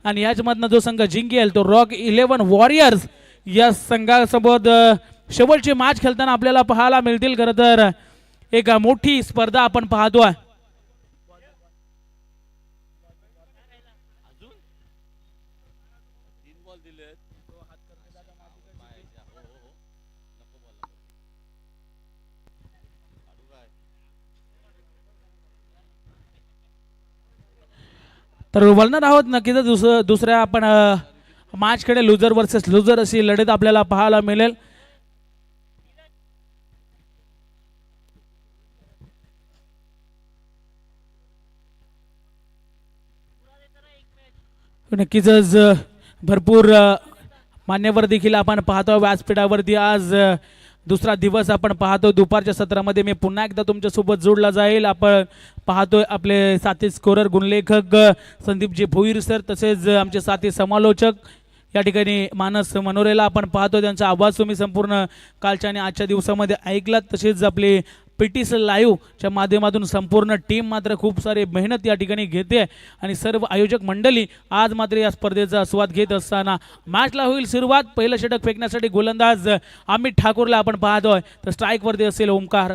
आणि याच्यामधनं जो संघ जिंकेल तो रॉक 11 वॉरियर्स या संघासोबत शेवटची मॅच खेळताना आपल्याला पाहायला मिळतील। खरं तर एक मोठी स्पर्धा आपण पाहतोय। तर वळणार आहोत नक्कीच दुसऱ्या आपण मॅचकडे लुजर वर्सेस लुजर अशी लढत आपल्याला पाहायला मिळेल। नक्कीच भरपूर मान्यवर देखील आपण पाहतो व्यासपीठावरती। आज दुसरा दिवस आपण पाहतो। दुपारच्या सत्रामध्ये मी पुन्हा एकदा तुमच्या सोबत जोडला जाईल। आपण पाहतोय आपले साथी स्कोरर गुणलेखक संदीपजी भोईर सर, तसेच आमचे साथी समालोचक या ठिकाणी मानस मनोरेला आपण पाहतो। त्यांचा आवाज तुम्ही संपूर्ण कालच्या आणि आजच्या दिवसामध्ये ऐकलात। तसेच आपले PTS लाईव्हच्या माध्यमातून संपूर्ण टीम मात्र खूप सारी मेहनत या ठिकाणी घेते आणि सर्व आयोजक मंडळी आज मात्र या स्पर्धेचा आस्वाद घेत असताना मॅचला होईल सुरुवात। पहिलं षटक फेकण्यासाठी गोलंदाज अमित ठाकूरला आपण पाहतोय। तर स्ट्राईक वरती असेल ओमकार।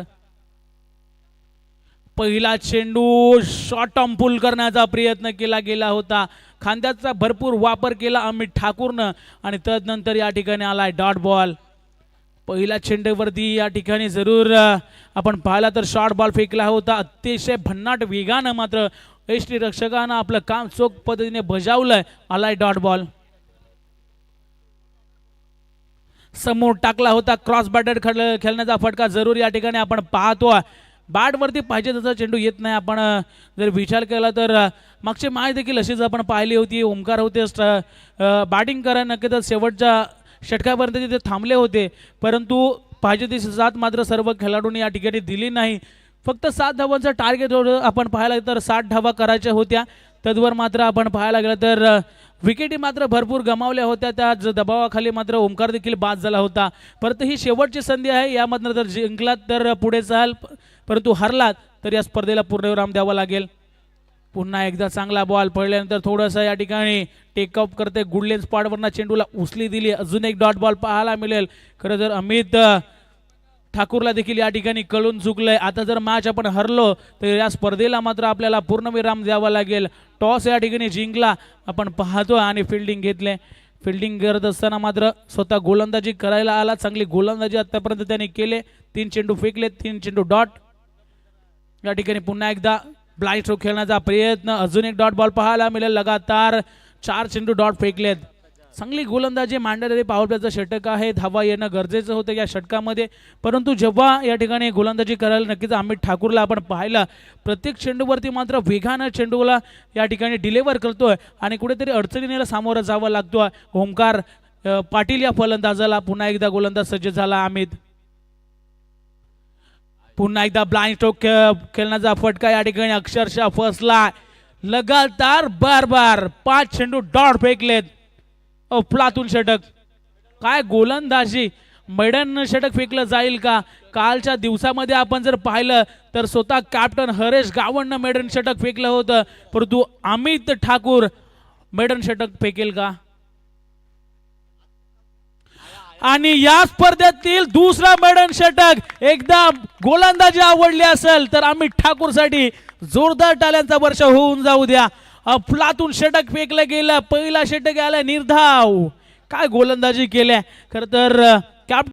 पहिला चेंडू शॉर्ट ऑन पुल करण्याचा प्रयत्न केला गेला होता। खांद्याचा भरपूर वापर केला अमित ठाकूरनं आणि तदनंतर या ठिकाणी आलाय डॉट बॉल। पहिल्या चेंडूवरती या ठिकाणी जरूर आपण पाहिला तर शॉर्ट बॉल फेकला होता। अतिशय भन्नाट वेगानं मात्र यष्टी रक्षकानं आपलं काम चोख पद्धतीने बजावलंय। आलाय डॉट बॉल। समोर टाकला होता क्रॉस बॅटर खेळण्याचा फटका जरूर या ठिकाणी आपण पाहतोय। बॅट वरती पाहिजे तसा चेंडू येत नाही। आपण जर विचार केला तर मागची मॅच देखील अशीच आपण पाहिली होती। ओमकार होते बॅटिंग करा नक्कीच शेवटच्या षटकापर्यंत तिथे थांबले होते, परंतु पाहिजे ती साथ मात्र सर्व खेळाडूंनी या ठिकाणी दिली नाही। फक्त 7 धावांचा टार्गेट आपण पाहायला तर 60 धावा करायच्या होत्या। तद्वर मात्र आपण पाहायला गेलं तर विकेटी मात्र भरपूर गमावल्या होत्या। त्या दबावाखाली मात्र ओमकार देखील बाद झाला होता। परंतु ही शेवटची संधी आहे। यामधनं जर जिंकलात तर पुढे जाल, परंतु हरलात तर या स्पर्धेला पूर्णविराम द्यावा लागेल। पुन्हा एकदा चांगला बॉल पडल्यानंतर थोडंसं या ठिकाणी टेकअप करते गुडलेन स्पॉटवरनं चेंडूला उचली दिली। अजून एक डॉट बॉल पाहायला मिळेल। खरं तर अमित ठाकूरला देखील या ठिकाणी कळून चुकलंय। आता जर मॅच आपण हरलो तर या स्पर्धेला मात्र आपल्याला पूर्णविराम द्यावा लागेल। टॉस या ठिकाणी जिंकला आपण पाहतो आणि फिल्डिंग घेतले। फिल्डिंग करत असताना मात्र स्वतः गोलंदाजी करायला आला। चांगली गोलंदाजी आतापर्यंत त्यांनी केले। 3 चेंडू फेकले, 3 चेंडू डॉट। या ठिकाणी पुन्हा एकदा ब्लाइंड स्ट्रोक खेळण्याचा प्रयत्न। अजून एक डॉट बॉल पाहायला मिळेल। लगातार 4 चेंडू डॉट फेकलेत। चांगली गोलंदाजी मॅन्डेटरी पॉवर प्लेचं षटक आहे। धावा येणं गरजेचं होतं या षटकामध्ये, परंतु जेव्हा या ठिकाणी गोलंदाजी करायला नक्कीच अमित ठाकूरला आपण पाहिलं प्रत्येक चेंडूवरती मात्र वेगानं चेंडूला या ठिकाणी डिलिव्हर करतोय आणि कुठेतरी अडचणीला सामोरं जावं लागतोय। ओमकार पाटील या फलंदाजाला पुन्हा एकदा गोलंदाज सज्ज झाला अमित। पुन्हा एकदा ब्लाइंड स्ट्रोक खेळण्याचा फटका या ठिकाणी अक्षरशः फसला। लगातार बार 5 चेंडू डॉट फेकलेत। अफलातून षटक, काय गोलंदाजी! मैदान षटक फेकलं जाईल का? कालच्या दिवसामध्ये आपण जर पाहिलं तर स्वतः कॅप्टन हरेश गावणनं मैदान षटक फेकलं होतं, परंतु अमित ठाकूर मैदान षटक फेकेल का? आणि या स्पर्धेतील दुसरा मैदान षटक। एकदा गोलंदाजी आवडली असेल तर अमित ठाकूर साठी जोरदार टाळ्यांचा वर्ष होऊन जाऊ द्या। अफलातून षटक फेकलं गेलं। पहिला षटक आला निर्धाव। काय गोलंदाजी केल्या! खरं तर